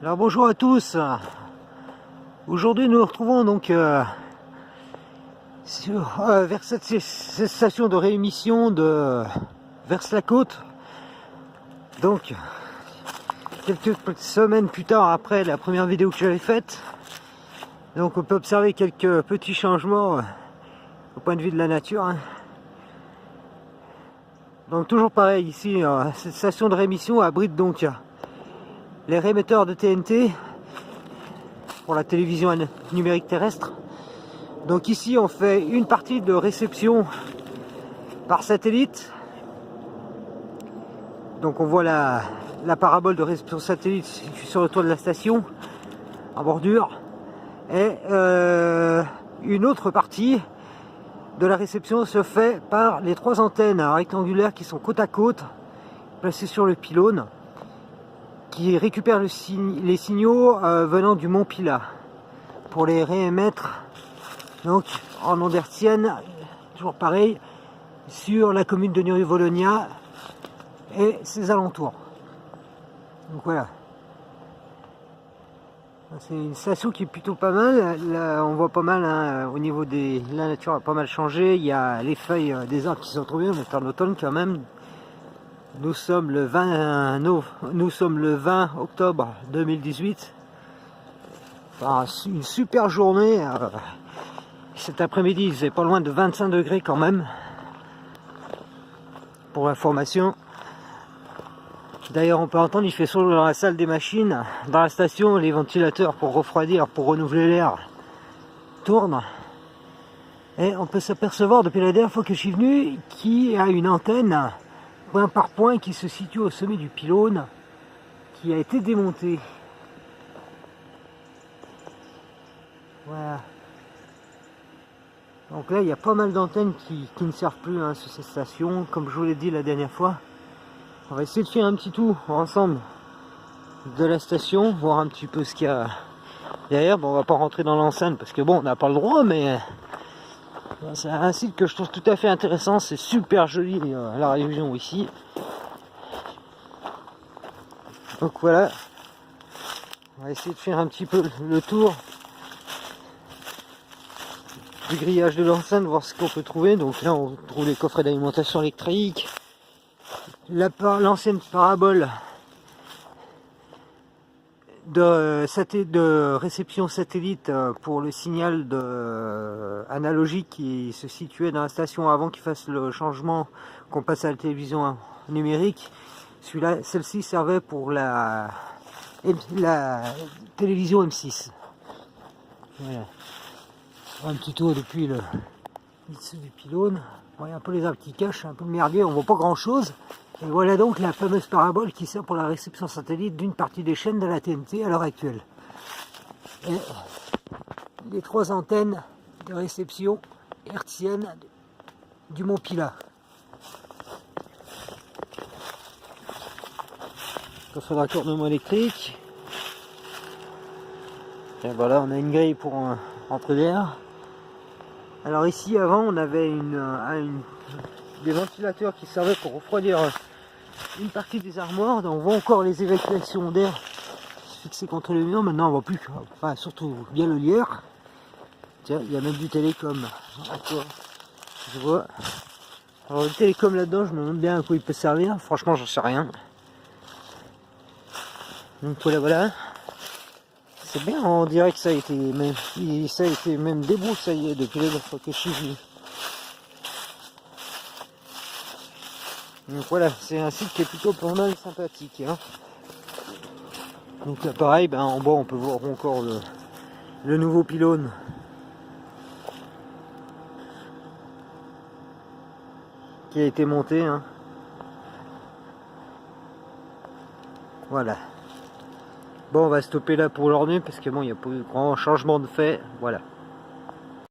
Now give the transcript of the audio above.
Alors bonjour à tous. Aujourd'hui nous nous retrouvons donc vers cette station de réémission de Vers-la-Côte. Donc quelques semaines plus tard après la première vidéo que j'avais faite. Donc on peut observer quelques petits changements au point de vue de la nature. Donc toujours pareil ici, cette station de réémission abrite donc les réémetteurs de TNT pour la télévision numérique terrestre. Donc ici on fait une partie de réception par satellite. Donc on voit la parabole de réception satellite sur le toit de la station en bordure. Et une autre partie de la réception se fait par les trois antennes rectangulaires qui sont côte à côte, placées sur le pylône, qui récupèrent les signaux venant du mont Pilat pour les réémettre donc en ondes hertziennes, toujours pareil, sur la commune de Nuri-Volonia et ses alentours. Donc voilà. C'est une station qui est plutôt pas mal. Là, on voit pas mal au niveau de la nature a pas mal changé. Il y a les feuilles des arbres qui sont tombées, on est en automne quand même. Nous sommes le 20 octobre 2018. Enfin, une super journée. Cet après-midi, il faisait pas loin de 25 degrés quand même. Pour information. D'ailleurs, on peut entendre, il fait chaud dans la salle des machines. Dans la station, les ventilateurs pour refroidir, pour renouveler l'air, tournent. Et on peut s'apercevoir depuis la dernière fois que je suis venu qu'il y a une antenne point par point qui se situe au sommet du pylône qui a été démontée. Voilà. Donc là il y a pas mal d'antennes qui ne servent plus sur cette station, comme je vous l'ai dit la dernière fois. On va essayer de faire un petit tour ensemble de la station, voir un petit peu ce qu'il y a derrière. Bon, on va pas rentrer dans l'enceinte parce que bon, on n'a pas le droit, mais c'est un site que je trouve tout à fait intéressant. C'est super joli la région ici. Donc voilà, on va essayer de faire un petit peu le tour du grillage de l'enceinte, voir ce qu'on peut trouver. Donc là on trouve les coffrets d'alimentation électrique, l'ancienne parabole de réception satellite pour le signal analogique qui se situait dans la station avant qu'il fasse le changement, qu'on passe à la télévision numérique. Celle-ci servait pour la télévision M6. Voilà. Un petit tour depuis le dessus du pylône. Bon, il y a un peu les arbres qui cachent, un peu le merdier, on voit pas grand chose. Et voilà donc la fameuse parabole qui sert pour la réception satellite d'une partie des chaînes de la TNT à l'heure actuelle. Et les trois antennes de réception hertzienne du mont Pilat. Coffre d'accordement électrique. Et voilà, on a une grille pour entrer l'air. Alors ici avant on avait des ventilateurs qui servaient pour refroidir une partie des armoires. Donc on voit encore les évacuations d'air fixées contre le mur. Maintenant on voit plus, enfin surtout bien le lierre. Tiens, il y a même du télécom. Je vois. Alors le télécom là-dedans, je me demande bien à quoi il peut servir. Franchement j'en sais rien. Donc voilà. C'est bien, on dirait que ça a été même débroussaillé depuis la dernière fois que je suis venu. Donc voilà, c'est un site qui est plutôt pas mal sympathique. Donc là pareil, en bas on peut voir encore le nouveau pylône. Qui a été monté. Voilà. Bon, on va stopper là pour aujourd'hui parce que bon, il n'y a pas eu grand changement de fait. Voilà.